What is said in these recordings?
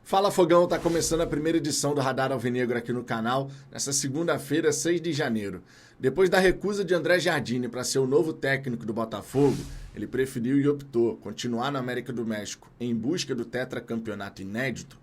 Fala Fogão, tá começando a primeira edição do Radar Alvinegro aqui no canal, nessa segunda-feira, 6 de janeiro. Depois da recusa de André Jardine para ser o novo técnico do Botafogo, ele preferiu e optou continuar na América do México em busca do tetracampeonato inédito.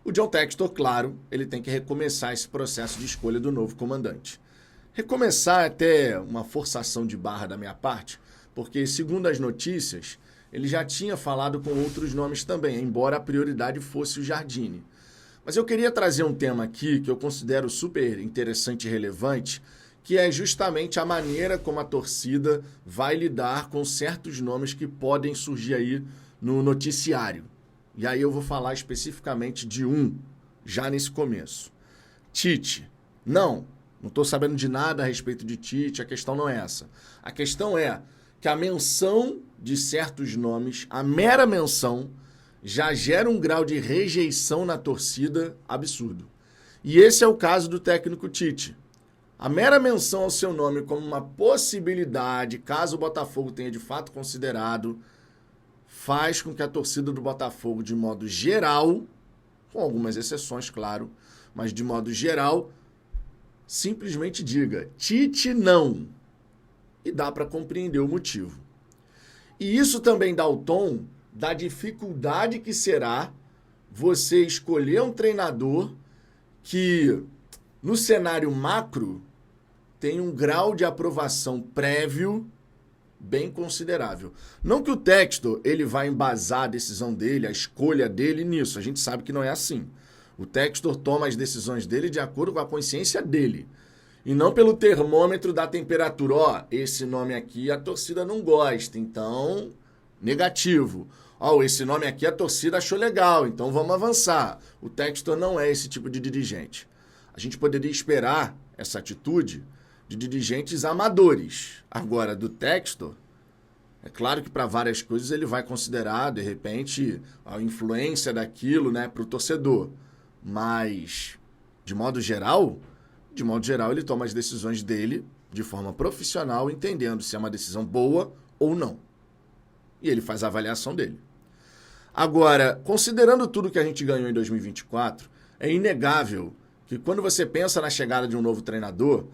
O John Textor, claro, ele tem que recomeçar esse processo de escolha do novo comandante. Recomeçar é até uma forçação de barra da minha parte, porque, segundo as notícias, ele já tinha falado com outros nomes também, embora a prioridade fosse o Jardine. Mas eu queria trazer um tema aqui que eu considero super interessante e relevante, que é justamente a maneira como a torcida vai lidar com certos nomes que podem surgir aí no noticiário. E aí eu vou falar especificamente de um, já nesse começo. Tite. Não estou sabendo de nada a respeito de Tite, a questão não é essa. A questão é que a menção de certos nomes, a mera menção, já gera um grau de rejeição na torcida absurdo. E esse é o caso do técnico Tite. A mera menção ao seu nome como uma possibilidade, caso o Botafogo tenha de fato considerado, faz com que a torcida do Botafogo, de modo geral, com algumas exceções, claro, mas de modo geral, simplesmente diga, Tite não. E dá para compreender o motivo. E isso também dá o tom da dificuldade que será você escolher um treinador que, no cenário macro, tem um grau de aprovação prévio bem considerável. Não que o Textor ele vai embasar a decisão dele, a escolha dele nisso. A gente sabe que não é assim. O Textor toma as decisões dele de acordo com a consciência dele. E não pelo termômetro da temperatura. Ó, esse nome aqui a torcida não gosta, então negativo. Ó, esse nome aqui a torcida achou legal, então vamos avançar. O Textor não é esse tipo de dirigente. A gente poderia esperar essa atitude de dirigentes amadores. Agora, do Textor, é claro que para várias coisas ele vai considerar, de repente, a influência daquilo, né, para o torcedor. Mas, de modo geral, ele toma as decisões dele de forma profissional, entendendo se é uma decisão boa ou não. E ele faz a avaliação dele. Agora, considerando tudo que a gente ganhou em 2024, é inegável que quando você pensa na chegada de um novo treinador,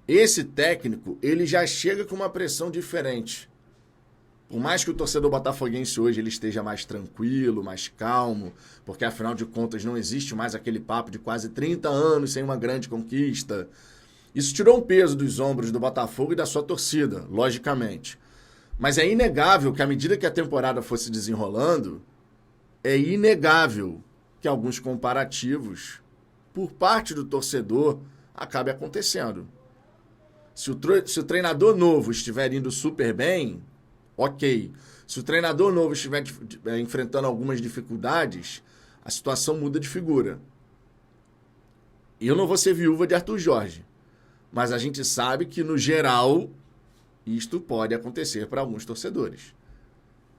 esse técnico ele já chega com uma pressão diferente. Por mais que o torcedor botafoguense hoje ele esteja mais tranquilo, mais calmo, porque afinal de contas não existe mais aquele papo de quase 30 anos sem uma grande conquista. Isso tirou um peso dos ombros do Botafogo e da sua torcida, logicamente. Mas é inegável que à medida que a temporada fosse desenrolando, é inegável que alguns comparativos por parte do torcedor acabem acontecendo. Se o treinador novo estiver indo super bem, ok. Se o treinador novo estiver enfrentando algumas dificuldades, a situação muda de figura. Eu não vou ser viúva de Arthur Jorge, mas a gente sabe que, no geral, isto pode acontecer para alguns torcedores.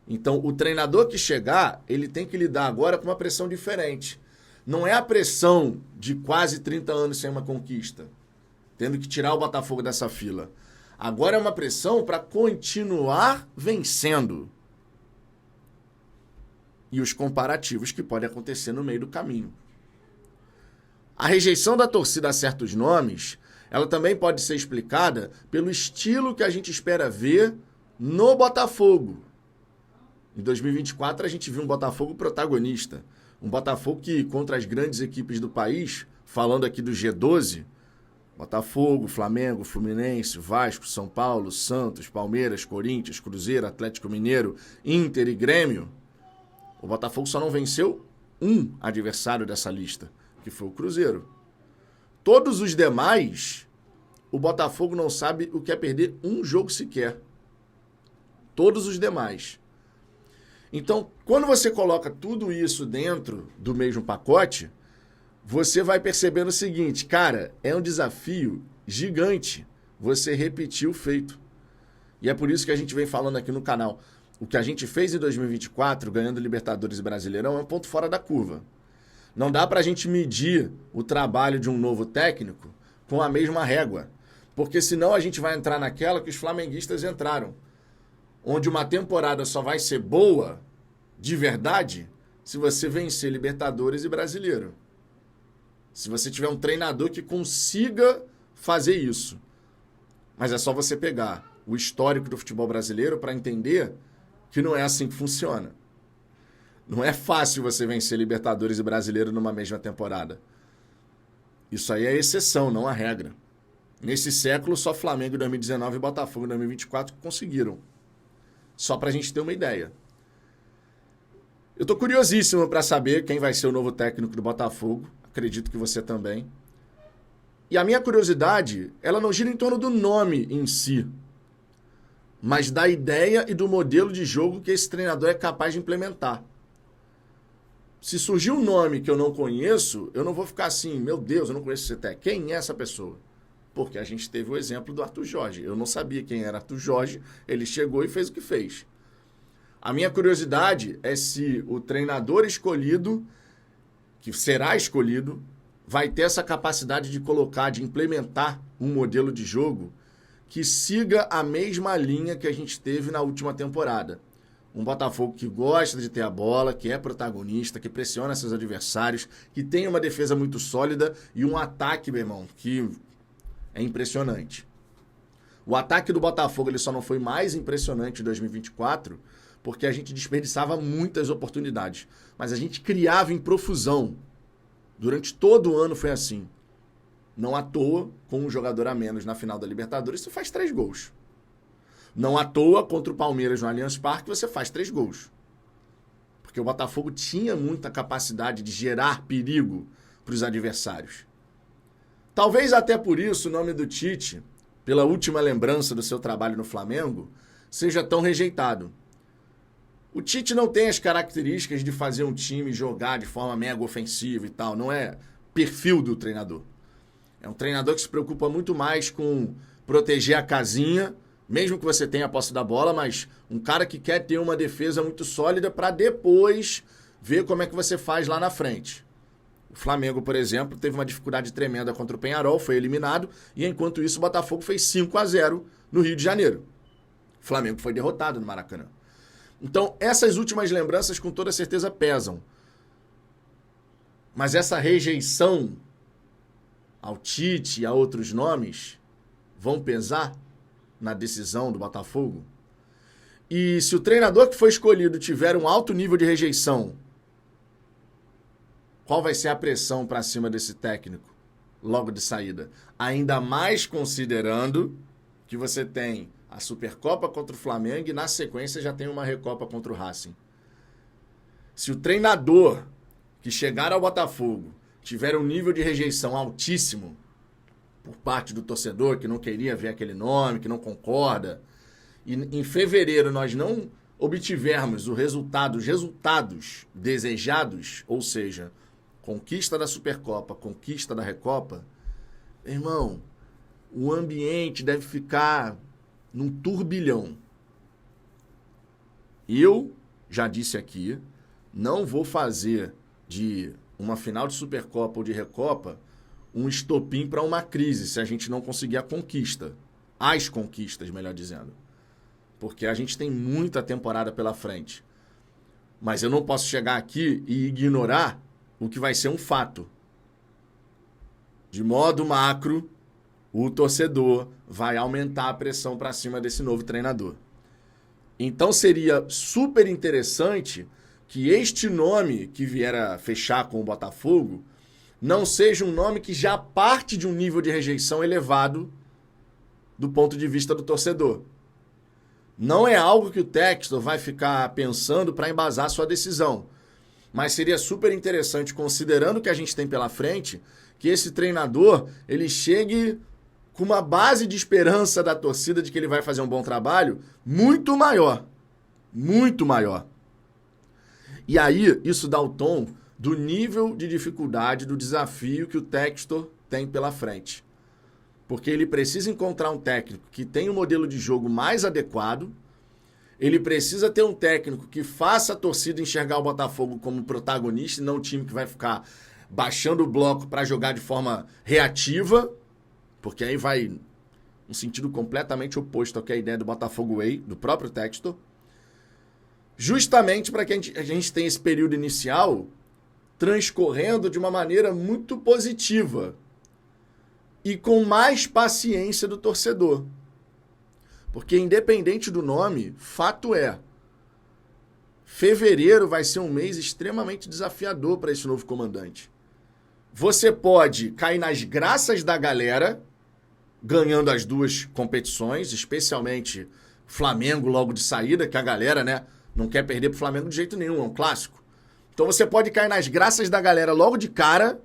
Então, o treinador que chegar, ele tem que lidar agora com uma pressão diferente. Não é a pressão de quase 30 anos sem uma conquista, tendo que tirar o Botafogo dessa fila. Agora é uma pressão para continuar vencendo. E os comparativos que podem acontecer no meio do caminho. A rejeição da torcida a certos nomes, ela também pode ser explicada pelo estilo que a gente espera ver no Botafogo. Em 2024 a gente viu um Botafogo protagonista. Um Botafogo que, contra as grandes equipes do país, falando aqui do G12, Botafogo, Flamengo, Fluminense, Vasco, São Paulo, Santos, Palmeiras, Corinthians, Cruzeiro, Atlético Mineiro, Inter e Grêmio, o Botafogo só não venceu um adversário dessa lista, que foi o Cruzeiro. Todos os demais, o Botafogo não sabe o que é perder um jogo sequer. Todos os demais. Então, quando você coloca tudo isso dentro do mesmo pacote, você vai percebendo o seguinte, cara, é um desafio gigante você repetir o feito. E é por isso que a gente vem falando aqui no canal. O que a gente fez em 2024, ganhando Libertadores e Brasileirão, é um ponto fora da curva. Não dá pra gente medir o trabalho de um novo técnico com a mesma régua. Porque senão a gente vai entrar naquela que os flamenguistas entraram. Onde uma temporada só vai ser boa, de verdade, se você vencer Libertadores e Brasileiro. Se você tiver um treinador que consiga fazer isso. Mas é só você pegar o histórico do futebol brasileiro para entender que não é assim que funciona. Não é fácil você vencer Libertadores e Brasileiro numa mesma temporada. Isso aí é exceção, não a regra. Nesse século, só Flamengo em 2019 e Botafogo em 2024 conseguiram. Só para a gente ter uma ideia. Eu estou curiosíssimo para saber quem vai ser o novo técnico do Botafogo. Acredito que você também. E a minha curiosidade, ela não gira em torno do nome em si, mas da ideia e do modelo de jogo que esse treinador é capaz de implementar. Se surgir um nome que eu não conheço, eu não vou ficar assim, meu Deus, eu não conheço esse técnico. Quem é essa pessoa? Porque a gente teve o exemplo do Arthur Jorge. Eu não sabia quem era Arthur Jorge, ele chegou e fez o que fez. A minha curiosidade é se o treinador escolhido, que será escolhido, vai ter essa capacidade de colocar, de implementar um modelo de jogo que siga a mesma linha que a gente teve na última temporada. Um Botafogo que gosta de ter a bola, que é protagonista, que pressiona seus adversários, que tem uma defesa muito sólida e um ataque, meu irmão, que é impressionante. O ataque do Botafogo ele só não foi mais impressionante em 2024 porque a gente desperdiçava muitas oportunidades. Mas a gente criava em profusão. Durante todo o ano foi assim. Não à toa, com um jogador a menos na final da Libertadores, você faz 3 gols. Não à toa, contra o Palmeiras no Allianz Parque, você faz 3 gols. Porque o Botafogo tinha muita capacidade de gerar perigo para os adversários. Talvez até por isso o nome do Tite, pela última lembrança do seu trabalho no Flamengo, seja tão rejeitado. O Tite não tem as características de fazer um time jogar de forma mega ofensiva e tal. Não é perfil do treinador. É um treinador que se preocupa muito mais com proteger a casinha, mesmo que você tenha a posse da bola, mas um cara que quer ter uma defesa muito sólida para depois ver como é que você faz lá na frente. O Flamengo, por exemplo, teve uma dificuldade tremenda contra o Peñarol, foi eliminado, e enquanto isso o Botafogo fez 5-0 no Rio de Janeiro. O Flamengo foi derrotado no Maracanã. Então, essas últimas lembranças com toda certeza pesam. Mas essa rejeição ao Tite e a outros nomes vão pesar na decisão do Botafogo? E se o treinador que foi escolhido tiver um alto nível de rejeição, qual vai ser a pressão para cima desse técnico logo de saída? Ainda mais considerando que você tem a Supercopa contra o Flamengo e na sequência já tem uma Recopa contra o Racing. Se o treinador que chegar ao Botafogo tiver um nível de rejeição altíssimo por parte do torcedor que não queria ver aquele nome, que não concorda, e em fevereiro nós não obtivermos os resultados desejados, ou seja, conquista da Supercopa, conquista da Recopa, irmão, o ambiente deve ficar num turbilhão. Eu já disse aqui, não vou fazer de uma final de Supercopa ou de Recopa um estopim para uma crise se a gente não conseguir a conquista. As conquistas, melhor dizendo. Porque a gente tem muita temporada pela frente. Mas eu não posso chegar aqui e ignorar o que vai ser um fato. De modo macro, o torcedor vai aumentar a pressão para cima desse novo treinador. Então seria super interessante que este nome que vier a fechar com o Botafogo não seja um nome que já parte de um nível de rejeição elevado do ponto de vista do torcedor. Não é algo que o Textor vai ficar pensando para embasar sua decisão. Mas seria super interessante, considerando o que a gente tem pela frente, que esse treinador ele chegue com uma base de esperança da torcida de que ele vai fazer um bom trabalho muito maior. Muito maior. E aí, isso dá o tom do nível de dificuldade, do desafio que o Textor tem pela frente. Porque ele precisa encontrar um técnico que tenha um modelo de jogo mais adequado, ele precisa ter um técnico que faça a torcida enxergar o Botafogo como protagonista e não um time que vai ficar baixando o bloco para jogar de forma reativa, porque aí vai um sentido completamente oposto ao que é a ideia do Botafogo Way, do próprio Textor. justamente para que a gente tenha esse período inicial transcorrendo de uma maneira muito positiva e com mais paciência do torcedor. Porque independente do nome, fato é, fevereiro vai ser um mês extremamente desafiador para esse novo comandante. Você pode cair nas graças da galera, ganhando as duas competições, especialmente Flamengo logo de saída, que a galera, né, não quer perder pro Flamengo de jeito nenhum, é um clássico. Então você pode cair nas graças da galera logo de cara,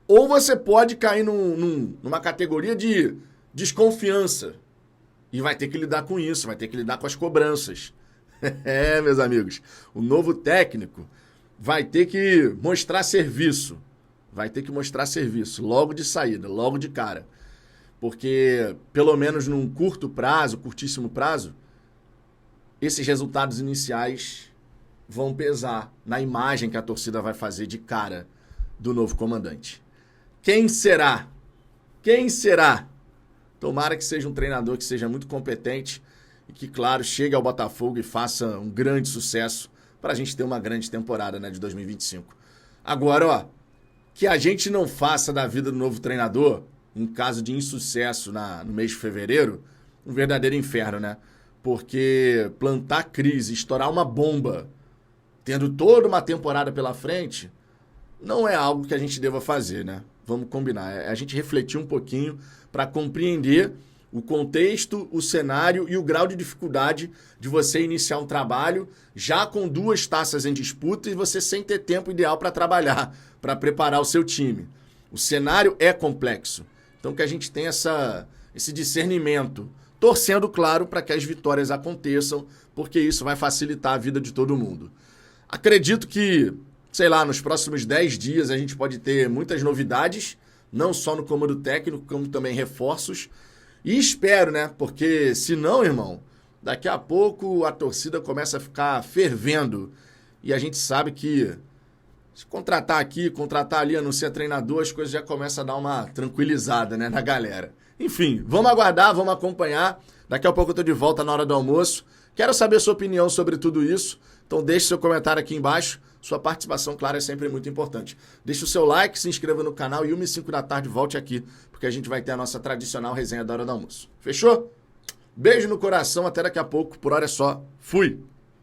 ou você pode cair numa categoria de desconfiança. E vai ter que lidar com isso, vai ter que lidar com as cobranças. Meus amigos, o novo técnico vai ter que mostrar serviço. Vai ter que mostrar serviço logo de saída, logo de cara. Porque, pelo menos num curto prazo, curtíssimo prazo, esses resultados iniciais vão pesar na imagem que a torcida vai fazer de cara do novo comandante. Quem será? Quem será? Tomara que seja um treinador que seja muito competente e que, claro, chegue ao Botafogo e faça um grande sucesso para a gente ter uma grande temporada, né, de 2025. Agora, ó, que a gente não faça da vida do novo treinador, em caso de insucesso no mês de fevereiro, um verdadeiro inferno, né? Porque plantar crise, estourar uma bomba, tendo toda uma temporada pela frente, não é algo que a gente deva fazer, né? Vamos combinar. É a gente refletir um pouquinho para compreender o contexto, o cenário e o grau de dificuldade de você iniciar um trabalho já com 2 taças em disputa e você sem ter tempo ideal para trabalhar, para preparar o seu time. O cenário é complexo. Então que a gente tenha esse discernimento, torcendo, claro, para que as vitórias aconteçam, porque isso vai facilitar a vida de todo mundo. Acredito que, sei lá, nos próximos 10 dias a gente pode ter muitas novidades, não só no comando técnico, como também reforços. E espero, né? Porque senão, irmão, daqui a pouco a torcida começa a ficar fervendo. E a gente sabe que se contratar aqui, contratar ali, anunciar treinador, as coisas já começam a dar uma tranquilizada, né, na galera. Enfim, vamos aguardar, vamos acompanhar. Daqui a pouco eu tô de volta na hora do almoço. Quero saber a sua opinião sobre tudo isso. Então deixe seu comentário aqui embaixo. Sua participação, claro, é sempre muito importante. Deixe o seu like, se inscreva no canal e 1h05 da tarde volte aqui, porque a gente vai ter a nossa tradicional resenha da hora do almoço. Fechou? Beijo no coração, até daqui a pouco. Por hora é só. Fui!